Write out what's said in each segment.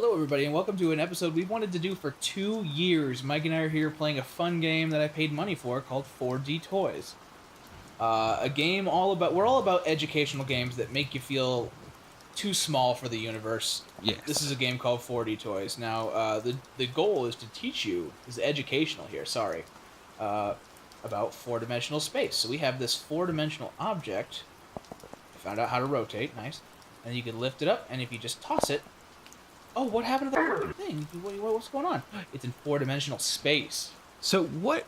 Hello, everybody, and welcome to an episode we've wanted to do for 2 years. Mike and I are here playing a fun game that I paid money for called 4D Toys. A game we're all about educational games that make you feel too small for the universe. Yes. This is a game called 4D Toys. Now, the goal is to teach you, is educational here, sorry, about four-dimensional space. So we have this four-dimensional object. I found out how to rotate, nice. And you can lift it up, and if you just toss it, oh, what happened to the thing? What's going on? It's in four-dimensional space. So why,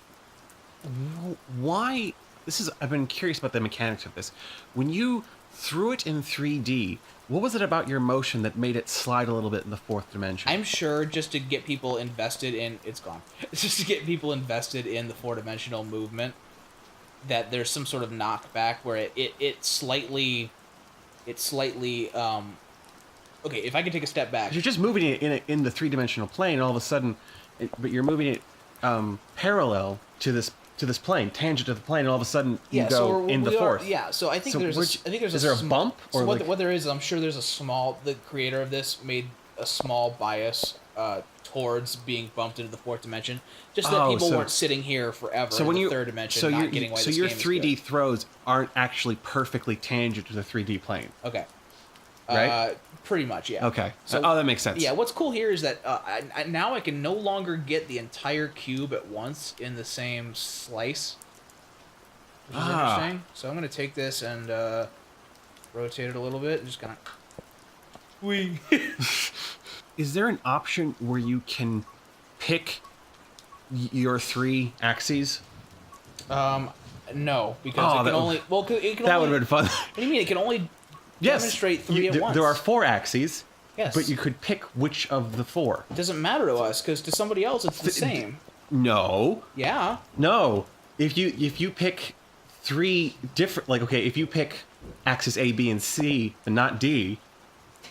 I've been curious about the mechanics of this. When you threw it in 3D, what was it about your motion that made it slide a little bit in the fourth dimension? I'm sure just to get people invested in, it's gone. It's just to get people invested in the four-dimensional movement, that there's some sort of knockback where it slightly, okay, if I can take a step back. You're just moving it in the three-dimensional plane, all of a sudden, but you're moving it parallel to this plane, tangent to the plane, and all of a sudden you go in the fourth. So I think there's is there a bump? Or what there is, I'm sure there's a small. The creator of this made a small bias towards being bumped into the fourth dimension, just that people weren't sitting here forever in the third dimension, not getting why this game is good. So your 3D throws aren't actually perfectly tangent to the 3D plane. Okay. Right? Pretty much, yeah. Okay. So, that makes sense. Yeah, what's cool here is that now I can no longer get the entire cube at once in the same slice, which is interesting. So I'm going to take this and rotate it a little bit and just kind of... Is there an option where you can pick your three axes? No, because it can only... Well, it can that only... would have been fun. What do you mean? It can only... demonstrate three at once. There are four axes, yes, but you could pick which of the four. It doesn't matter to us, because to somebody else it's the same. No. Yeah. No. If you pick three different, like, okay, if you pick axis A, B, and C, and not D,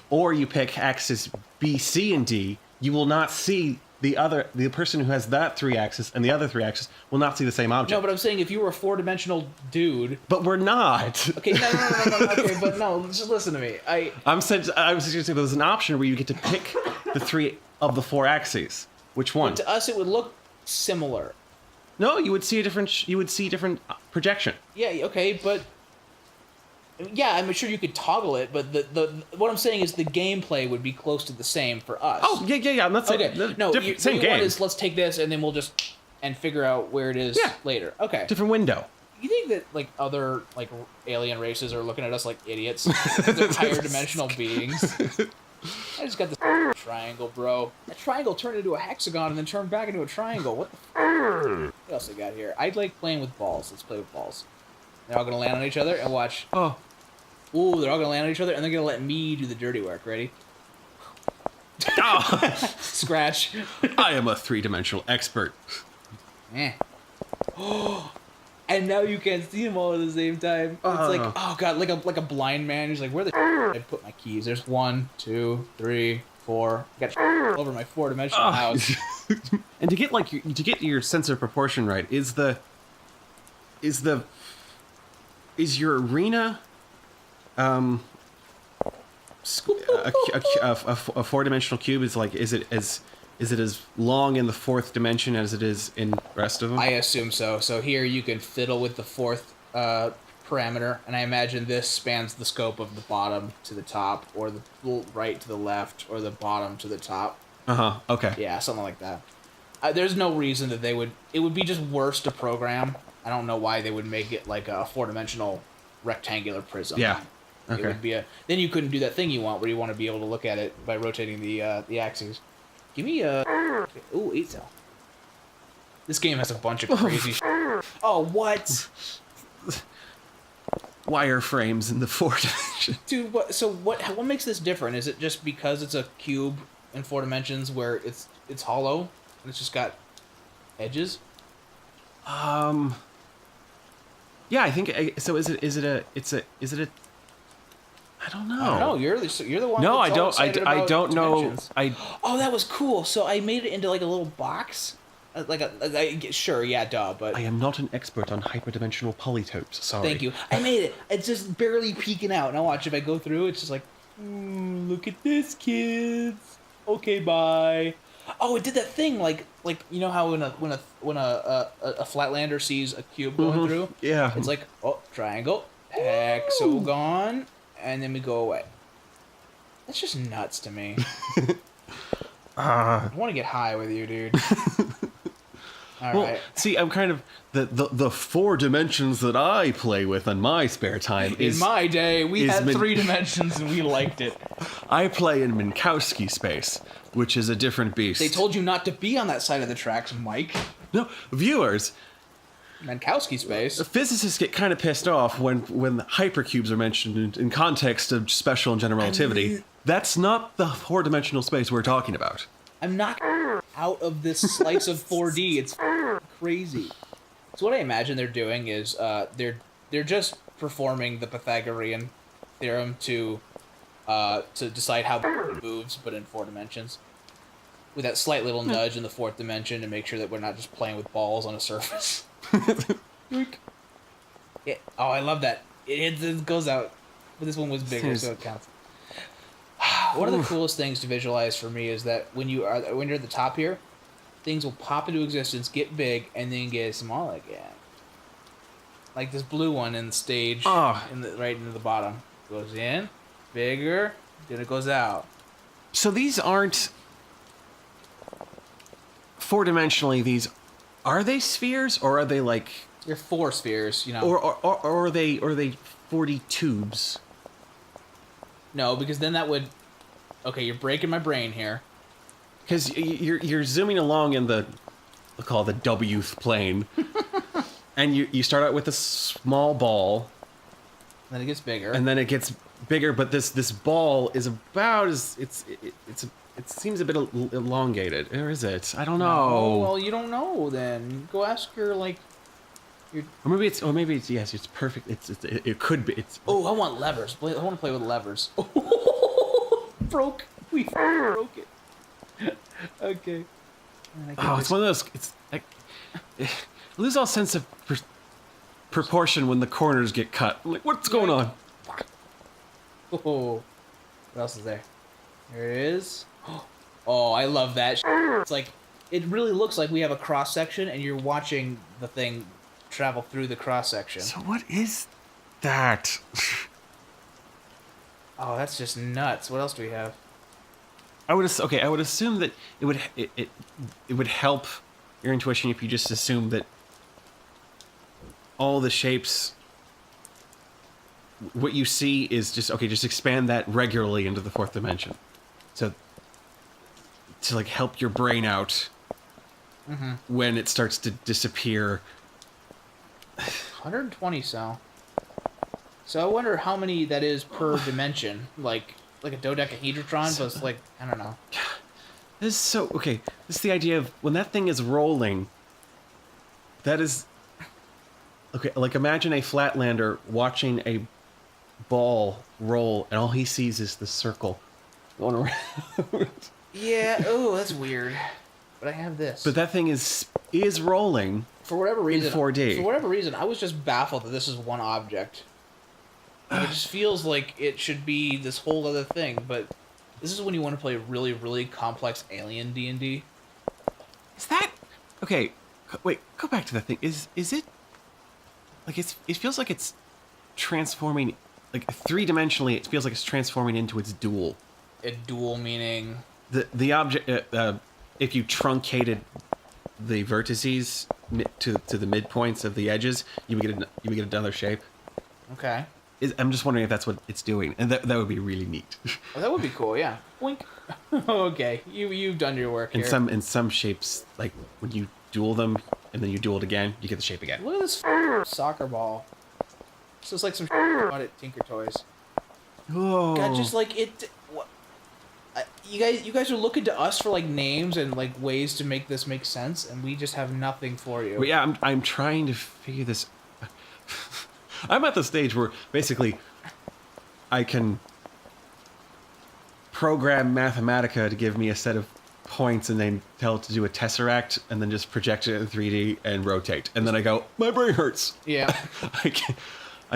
or you pick axis B, C, and D, you will not see the person who has that three axis and the other three axis will not see the same object. No, but I'm saying if you were a four-dimensional dude... But we're not. Okay, no, okay, but no, just listen to me. I was suggesting there's an option where you get to pick the three of the four axes. Which one? To us, it would look similar. No, you would see a different projection. Yeah, okay, but... Yeah, I'm sure you could toggle it, but what I'm saying is the gameplay would be close to the same for us. Oh, yeah, I'm not saying... Okay, no, same game. Is let's take this, and then we'll just... and figure out where it is later. Okay. Different window. You think that, like, other, like, alien races are looking at us like idiots? They're higher dimensional beings. I just got this triangle, bro. That triangle turned into a hexagon and then turned back into a triangle. What the What else I got here? I like playing with balls. Let's play with balls. They're all going to land on each other, and watch. Oh. Ooh, they're all going to land on each other, and they're going to let me do the dirty work. Ready? Oh. Scratch. I am a three-dimensional expert. Eh. And now you can't see them all at the same time. It's like, oh god, like a blind man who's like, where the I put my keys? There's 1, 2, 3, 4. I got over my four-dimensional house. And to get your sense of proportion right, is your arena a four-dimensional cube? Is it as long in the fourth dimension as it is in the rest of them? I assume so. So here you can fiddle with the fourth parameter, and I imagine this spans the scope of the bottom to the top, or the right to the left, or the bottom to the top. Okay. Yeah, something like that. There's no reason that they would... It would be just worse to program. I don't know why they would make it like a four-dimensional rectangular prism. Yeah. Okay. It would be then you couldn't do that thing you want, where you want to be able to look at it by rotating the axes. Give me a... Ooh, 8 cell. This game has a bunch of crazy... Oh, what? Wireframes in the four dimension. Dude, what makes this different? Is it just because it's a cube in four dimensions where it's hollow and it's just got edges? Yeah, I think so. Is it a? I don't know. I don't know. You're the one. No, that's all excited I about don't dimensions. know. Oh, that was cool. So I made it into like a little box, sure, yeah, duh. But I am not an expert on hyperdimensional polytopes. Sorry. Thank you. I made it. It's just barely peeking out. Now watch, if I go through, it's just like, look at this, kids. Okay, bye. Oh, it did that thing like you know how when a Flatlander sees a cube going through, Yeah. it's like, oh, triangle, hexagon, and then we go away. That's just nuts to me. I want to get high with you, dude. All Well, right. see, I'm kind of the 4 dimensions that I play with in my spare time In my day, we is had Min- 3 dimensions and we liked it. I play in Minkowski space, which is a different beast. They told you not to be on that side of the tracks, Mike. No, viewers, Minkowski space. physicists get kind of pissed off when hypercubes are mentioned in context of special and general relativity. That's not the 4-dimensional space we're talking about. I'm not out of this slice of 4D. It's crazy. So what I imagine they're doing is they're just performing the Pythagorean theorem to decide how it moves, but in 4 dimensions, with that slight little nudge in the 4th dimension to make sure that we're not just playing with balls on a surface. Yeah. Oh, I love that. It goes out, but this one was bigger, so it counts. One of the coolest things to visualize for me is that when you're at the top here, things will pop into existence, get big, and then get small again. Like this blue one in the stage, right into the bottom, goes in, bigger, then it goes out. So these aren't 4-dimensionally. These are they spheres, or are they like? They're 4 spheres, you know. Or are they 40 tubes? No, because then that would. Okay, you're breaking my brain here. Because you're zooming along in the, we'll call it the Wth plane, and you start out with a small ball, Then it gets bigger. and then it gets bigger. But this ball is about as it seems a bit elongated, or is it? I don't know. Oh, well, you don't know. Then go ask your Or maybe it's yes, it's perfect. It could be. Oh, I want levers. I want to play with levers. We broke it. Okay. It's one of those. It's like lose all sense of proportion when the corners get cut. I'm like, what's going on? Oh, what else is there? There it is. Oh, I love that. It's like it really looks like we have a cross section, and you're watching the thing travel through the cross section. So what is that? Oh, that's just nuts. What else do we have? I would assume that it would help your intuition if you just assume that all the shapes, what you see is just expand that regularly into the 4th dimension, so to like help your brain out when it starts to disappear. 120 cell. So I wonder how many that is per dimension, like a dodecahedron, but it's like, I don't know. This is so okay. This is the idea of when that thing is rolling. That is okay. Like imagine a Flatlander watching a ball roll, and all he sees is the circle going around. Yeah. Oh, that's weird. But I have this. But that thing is rolling. For whatever reason, in 4D. For whatever reason, I was just baffled that this is one object. It just feels like it should be this whole other thing, but this is when you want to play really, really complex alien D&D. Is that okay? Wait, go back to that thing. Is it like it feels like it's transforming, like 3-dimensionally? It feels like it's transforming into its dual. A dual meaning The object. If you truncated the vertices to the midpoints of the edges, you would get another shape. Okay. I'm just wondering if that's what it's doing, and that would be really neat. Well, that would be cool. Yeah. Boink. Okay, you've done your work here. In some shapes, like when you dual them and then you dual it again, you get the shape again. Look at this soccer ball. This is like some bought at Tinker Toys. Oh. God, just like it. What? You guys are looking to us for like names and like ways to make this make sense, and we just have nothing for you. Well, yeah, I'm trying to figure this. I'm at the stage where basically I can program Mathematica to give me a set of points and then tell it to do a tesseract and then just project it in 3D and rotate. And then I go, my brain hurts. Yeah. I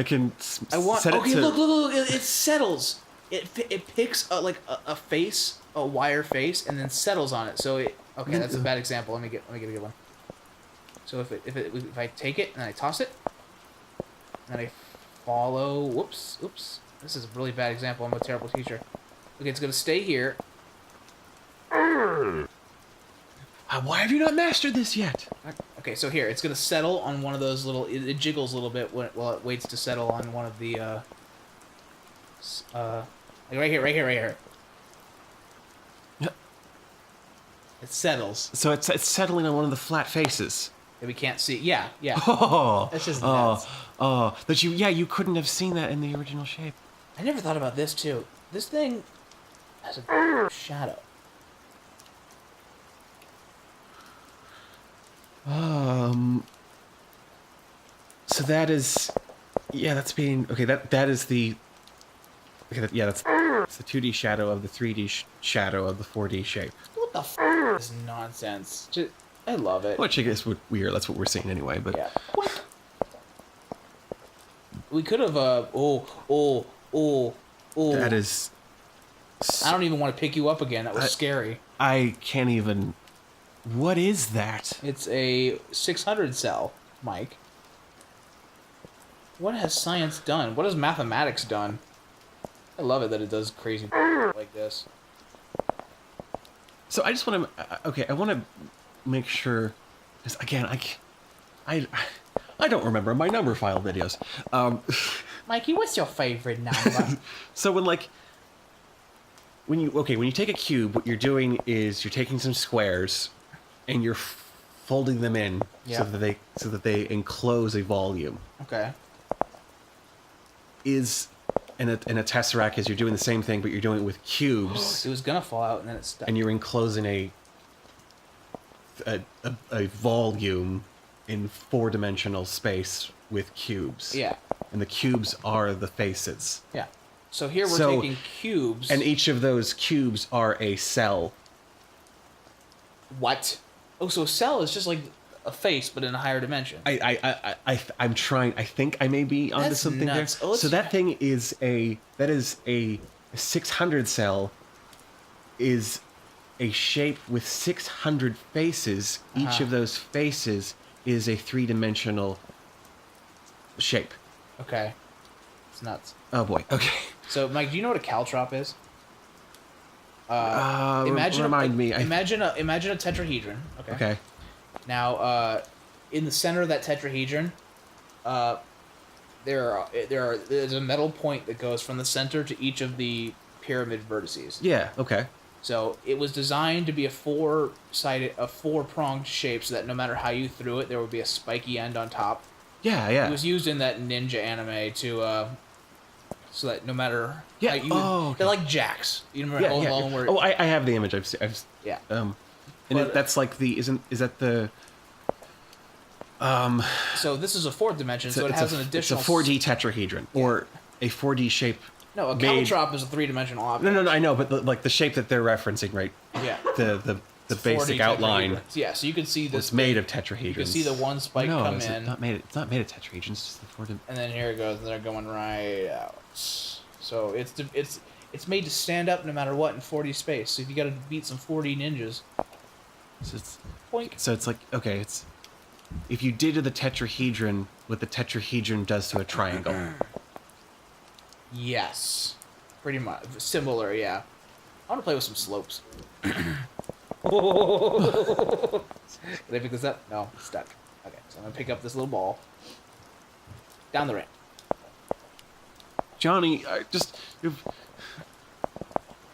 can I want. set it Okay, to, look! It settles. it picks a face, a wire face, and then settles on it. So okay, that's a bad example. Let me get a good one. So if I take it and I toss it, and I follow. Whoops. This is a really bad example. I'm a terrible teacher. Okay, it's gonna stay here. Why have you not mastered this yet? Okay, so here it's gonna settle on one of those little. It jiggles a little bit while it waits to settle on one of the. Like right here. It settles. So it's settling on one of the flat faces. That we can't see. Yeah. Oh, That's just nuts. That you couldn't have seen that in the original shape. I never thought about this too. This thing has a shadow. So that is, that's being okay. That is the. Okay, that's the 2D shadow of the 3D shadow of the 4D shape. What the is nonsense? I love it. Which I guess that's what we're seeing anyway. But yeah. What? We could have. That is. I don't even want to pick you up again. That was scary. I can't even. What is that? It's a 600 cell, Mike. What has science done? What has mathematics done? I love it that it does crazy like this. So I just want to. I want to make sure, because again, I don't remember my number file videos. Mikey, what's your favorite number? So when you take a cube, what you're doing is you're taking some squares, and you're folding them in so that they enclose a volume. Okay. In a tesseract is you're doing the same thing, but you're doing it with cubes. It was gonna fall out and then it stuck. And you're enclosing a volume in 4-dimensional space with cubes. Yeah. And the cubes are the faces. Yeah. So here we're taking cubes. And each of those cubes are a cell. What? Oh, so a cell is just like a face, but in a higher dimension. I'm trying. I think I may be onto something nuts. There. So that thing is a 600 cell is a shape with 600 faces. Each of those faces is a 3-dimensional shape. Okay. It's nuts. Oh boy. Okay. So, Mike, do you know what a caltrop is? Remind me. Imagine a tetrahedron. Okay. Now, in the center of that tetrahedron, there's a metal point that goes from the center to each of the pyramid vertices. Yeah. Okay. So it was designed to be a four-pronged shape, so that no matter how you threw it, there would be a spiky end on top. Yeah. Yeah. It was used in that ninja anime to, so that no matter how you, they're like jacks. You remember? Where, I have the image. I've yeah. That's like is that the. So this is a 4th dimension, so it has an additional. It's a 4D tetrahedron or a 4D shape. No, a caltrop is a 3-dimensional object. No, I know, but the shape that they're referencing, right? Yeah. The basic outline. Yeah, so you can see this. It's made of tetrahedrons. You can see the one spike come in. It's not made of tetrahedrons. It's just the 4D. And then here it goes, and they're going right out. So it's made to stand up no matter what in 4D space. So if you got to beat some 4D ninjas. So it's like, okay, it's if you did to the tetrahedron what the tetrahedron does to a triangle. Yes, pretty much similar. Yeah, I want to play with some slopes. Can I pick this up? No, it's stuck. Okay, so I'm gonna pick up this little ball down the ramp. Johnny, I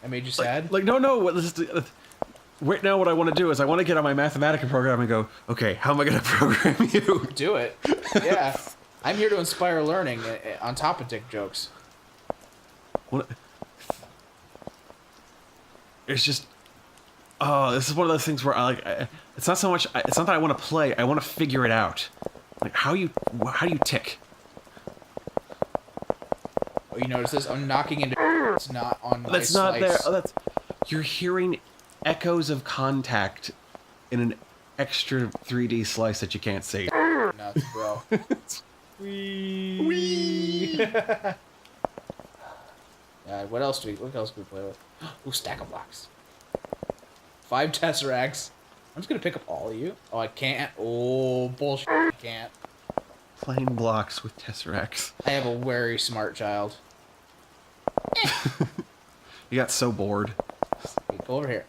made you sad? No. Right now, what I want to do is I want to get on my Mathematica program and go, okay, how am I going to program you? Do it. Yeah. I'm here to inspire learning on top of dick jokes. It's just, this is one of those things where it's not that I want to play, I want to figure it out. Like, how do you tick? Oh, you notice this? I'm knocking into it's not on my That's slice. not there. Oh, you're hearing echoes of contact in an extra 3D slice that you can't see. Nuts, bro. Wee. God, what else do we play with? Ooh, stack of blocks. 5 tesseracts. I'm just gonna pick up all of you. Oh, I can't. Oh, bullshit. I can't. Plain blocks with tesseracts. I have a very smart child. You got so bored. Okay, go over here.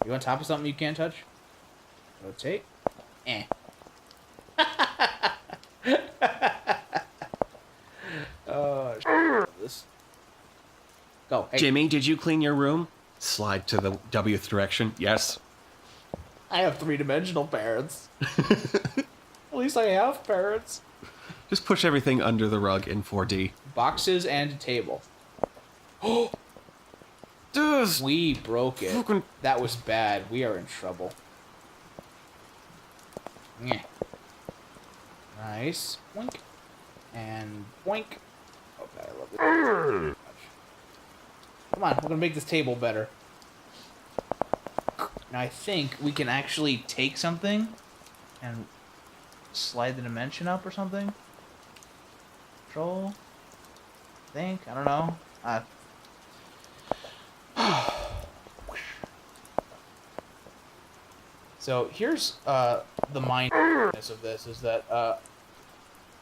You on top of something you can't touch? Rotate. Eh. This. Go. Hey. Jimmy, did you clean your room? Slide to the Wth direction. Yes. I have 3-dimensional parents. At least I have parents. Just push everything under the rug in 4D. Boxes and a table. Oh, Dude, we broke it. fucking- That was bad. We are in trouble. Yeah. Nice. Boink. And boink. Okay, I love this. Come on, we're gonna make this table better. Now I think we can actually take something and slide the dimension up or something. Control. I don't know. So here's the mindness of this is that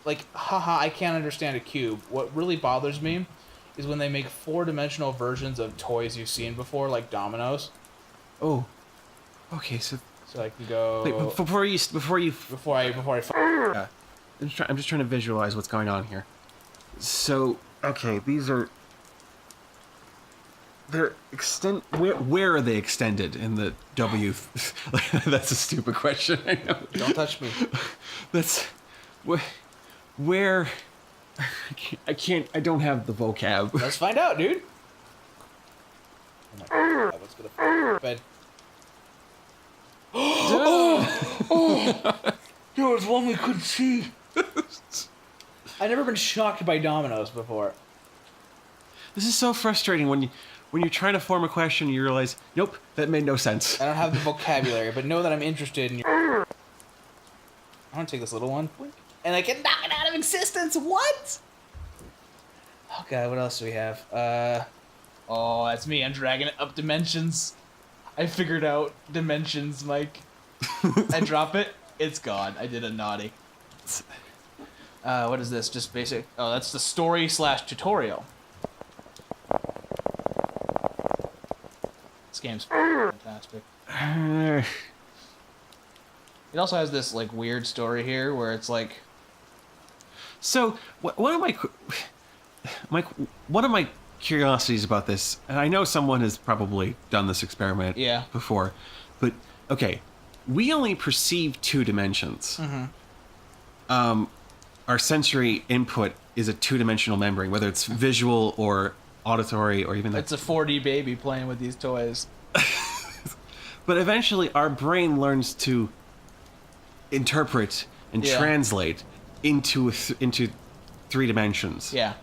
like haha I can't understand a cube. What really bothers me is when they make 4-dimensional versions of toys you've seen before, like dominoes. Oh. Okay, so I can go wait, before you I yeah. I'm just trying to visualize what's going on here. So, okay, they're where are they extended in the W? That's a stupid question. I know. Don't touch me. That's where I don't have the vocab. Let's find out, dude. Oh my God, let's go to bed. There was one we couldn't see. I've never been shocked by dominoes before. This is so frustrating when you're trying to form a question and you realize, nope, that made no sense. I don't have the vocabulary, but know that I'm interested in your... I want to take this little one. And I can knock it out of existence. What? Oh, God, what else do we have? Oh, that's me. I'm dragging it up dimensions. I figured out dimensions, Mike. I drop it. It's gone. I did a naughty. What is this? Just basic... Oh, that's the story/tutorial. This game's fantastic. It also has this like weird story here where it's like. So one of my curiosities about this, and I know someone has probably done this experiment before, but okay, we only perceive 2 dimensions. Mm-hmm. Our sensory input is a 2-dimensional membrane, whether it's visual or auditory or even it's a 4D baby playing with these toys. But eventually our brain learns to interpret and translate into 3 dimensions. Yeah.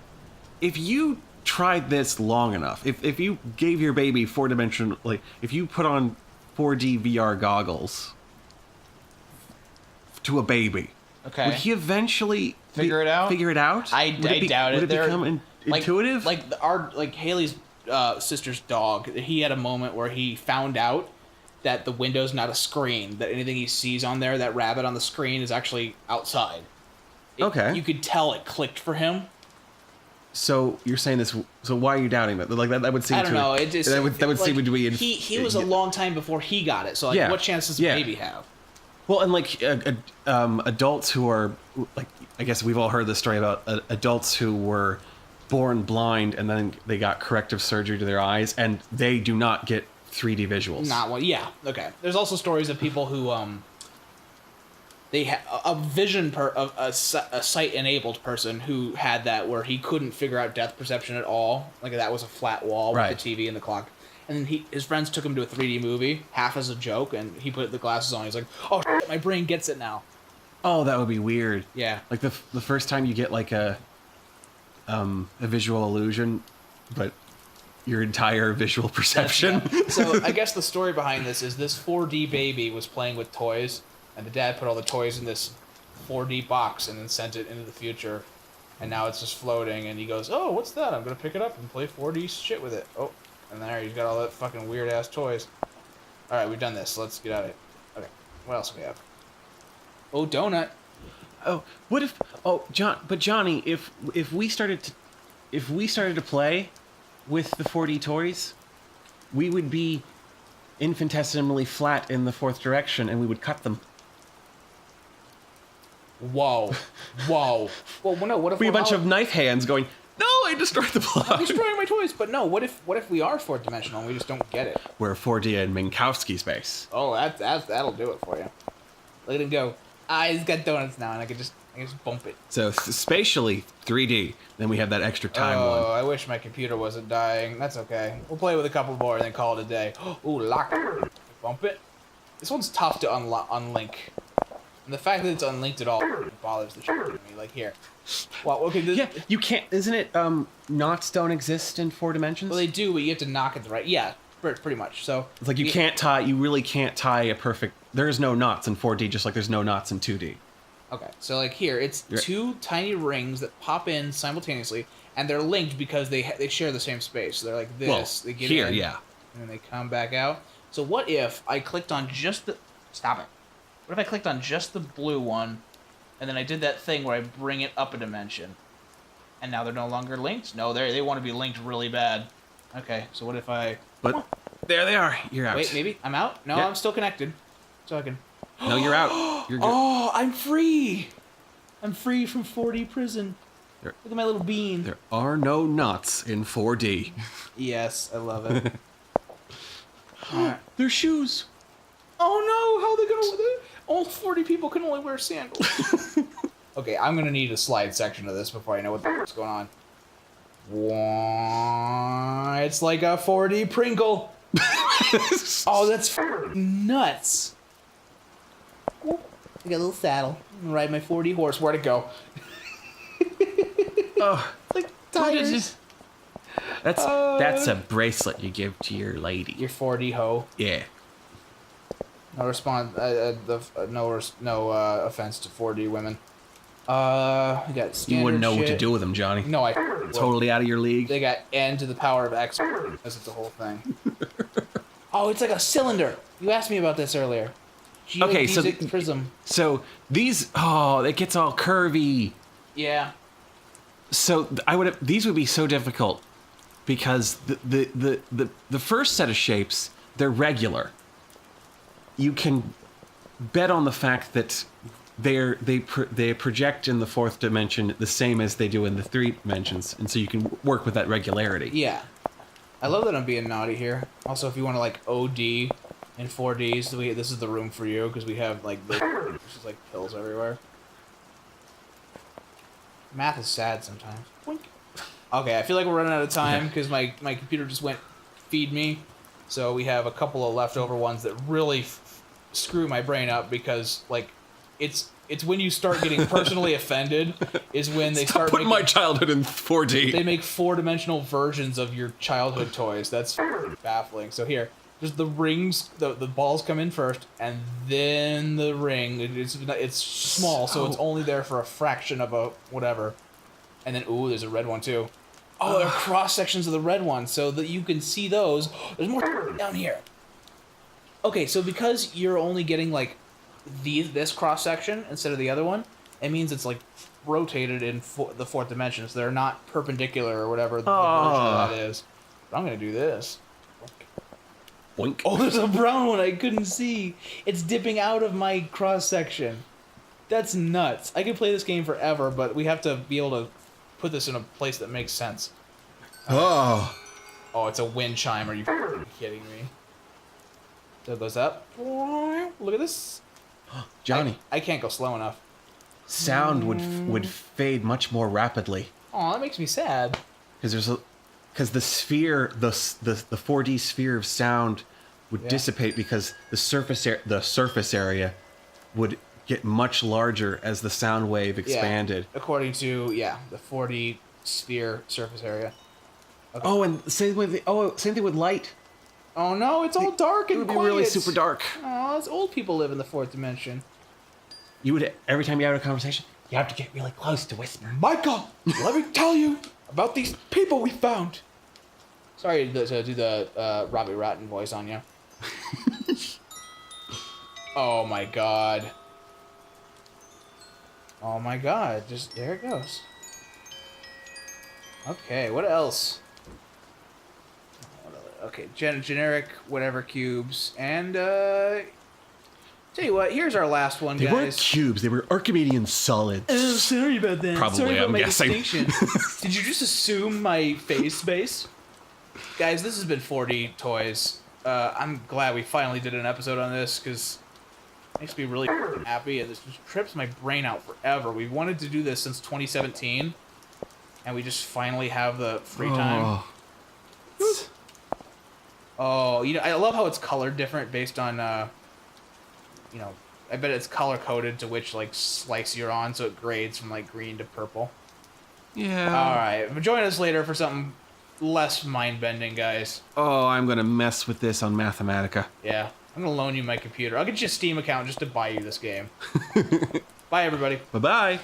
If you tried this long enough, if you gave your baby 4-dimensional, like if you put on 4D VR goggles to a baby, okay, would he eventually figure it out? I doubt it. Would it become intuitive? Like Haley's sister's dog. He had a moment where he found out that the window's not a screen. That anything he sees on there, that rabbit on the screen, is actually outside. Okay. You could tell it clicked for him. So you're saying this? So why are you doubting that? Like that would seem. I don't know. It just that would seem to be. He was a long time before he got it. So like, what chance does the baby have? Well, and like adults who are like, I guess we've all heard the story about adults who were born blind and then they got corrective surgery to their eyes and they do not get 3D visuals. Not one. Yeah. Okay. There's also stories of people who they had a sight enabled person who had that where he couldn't figure out depth perception at all. Like that was a flat wall with the TV and the clock. And then his friends took him to a 3D movie, half as a joke, and he put the glasses on. He's like, "Oh, shit, my brain gets it now." Oh, that would be weird. Yeah. Like the first time you get like a visual illusion, but your entire visual perception. So I guess the story behind this is this 4D baby was playing with toys, and the dad put all the toys in this 4D box and then sent it into the future And now it's just floating, and he goes, oh, what's that? I'm gonna pick it up and play 4D shit with it. Oh, and there he's got all that fucking weird-ass toys. Alright, we've done this. Let's get out of here. Okay, what else do we have? Oh, donut. Oh, what if? Oh, Johnny, if we started to play with the 4D toys, we would be infinitesimally flat in the fourth direction, and we would cut them. Whoa, whoa. Well, no. What if Be a bunch of knife hands going? No, I destroyed the block. I'm destroying my toys. But no, what if we are fourth dimensional and we just don't get it? We're 4D in Minkowski space. Oh, that'll do it for you. Look at him go. Ah, he's got donuts now, and I can just bump it. So spatially 3D. Then we have that extra time one. Oh, I wish my computer wasn't dying. That's okay. We'll play with a couple more and then call it a day. Ooh, lock. Bump it. This one's tough to unlink. And the fact that it's unlinked at all bothers the shit out of me. Like here. Well, okay. Yeah, you can't. Isn't it? Knots don't exist in 4 dimensions. Well, they do, but you have to knock it the right. Yeah, pretty much. So it's like you can't tie. You really can't tie a perfect. There is no knots in 4D, just like there's no knots in 2D. Okay, so like here, it's two tiny rings that pop in simultaneously, and they're linked because they share the same space. So they're like this. Well, they get here, in, yeah. and then they come back out. So what if I clicked on just the... Stop it. What if I clicked on just the blue one, and then I did that thing where I bring it up a dimension, and now they're no longer linked? No, they want to be linked really bad. Okay, so what if I... But there they are. You're out. Wait, maybe I'm out? No, Yeah. I'm still connected. So I can... No, you're out. You're good. Oh, I'm free! I'm free from 4D prison. There- Look at my little bean. There are no knots in 4D. Yes, I love it. Alright. They're shoes. Oh no, how are they gonna... All 40 people can only wear sandals. Okay, I'm gonna need a slide section of this before I know what the fuck's going on. Wah, it's like a 4D Pringle. Oh, that's nuts. I got a little saddle. I'm gonna ride my 4D horse. Where'd it go? Oh, Like tires. that's a bracelet you give to your lady. Your 4D hoe. Yeah. No response. No offense to 4D women. We got standard You wouldn't know what to shit. do with them, Johnny. No, I Totally out of your league. They got n to the power of x. That's the whole thing. Oh, it's like a cylinder. You asked me about this earlier. Okay, so Geodesic prism. So these, it gets all curvy. Yeah. So these would be so difficult because the first set of shapes, they're regular. You can bet on the fact that they project in the fourth dimension the same as they do in the 3 dimensions, and so you can work with that regularity. Yeah. I love that I'm being naughty here. Also, if you want to like OD in 4Ds, this is the room for you because we have like there's just like pills everywhere. Math is sad sometimes. Boink. Okay, I feel like we're running out of time because my computer just went feed me. So we have a couple of leftover ones that really screw my brain up because like it's when you start getting personally offended is when they start putting my childhood in 4D. They make 4-dimensional versions of your childhood toys. That's baffling. So here, just the rings, the balls come in first, and then the ring. It's small, so it's only there for a fraction of a whatever. And then, ooh, there's a red one too. Oh, there are cross sections of the red one, so that you can see those. There's more down here. Okay, so because you're only getting like this cross section instead of the other one, it means it's like rotated in the fourth dimension, so they're not perpendicular or whatever the version of that is. But I'm gonna do this. Boink. Oh, there's a brown one I couldn't see. It's dipping out of my cross section. That's nuts. I could play this game forever, but we have to be able to put this in a place that makes sense. Oh. Oh, it's a wind chime. Are you kidding me? So it goes up. Look at this. Johnny. I can't go slow enough. Sound would fade much more rapidly. Oh, that makes me sad. Because the sphere, the 4D sphere of sound would dissipate because the surface area would get much larger as the sound wave expanded. Yeah, according to the 4D sphere surface area. Okay. Oh, and same thing with light. Oh no, it's all dark and It would be quiet. really super dark. Oh, it's old people live in the fourth dimension. You would every time you have a conversation. You have to get really close to whisper. Michael, let me tell you about these people we found. Sorry to do the Robbie Rotten voice on you. Oh my god. Oh my god. Just there it goes. Okay, what else? Okay, generic whatever cubes and tell you what, here's our last one, They guys. weren't cubes, they were Archimedean solids. Oh, sorry about that. Probably, sorry about I'm my guessing. distinction. Did you just assume my phase space? Guys, this has been 40 Toys. I'm glad we finally did an episode on this, because it makes me really happy, and this just trips my brain out forever. We wanted to do this since 2017, and we just finally have the free time. Oh, you know, I love how it's colored different based on, you know, I bet it's color-coded to which, like, slice you're on, so it grades from, like, green to purple. Yeah. Alright, join us later for something less mind-bending, guys. Oh, I'm gonna mess with this on Mathematica. Yeah, I'm gonna loan you my computer. I'll get you a Steam account just to buy you this game. Bye, everybody. Bye-bye.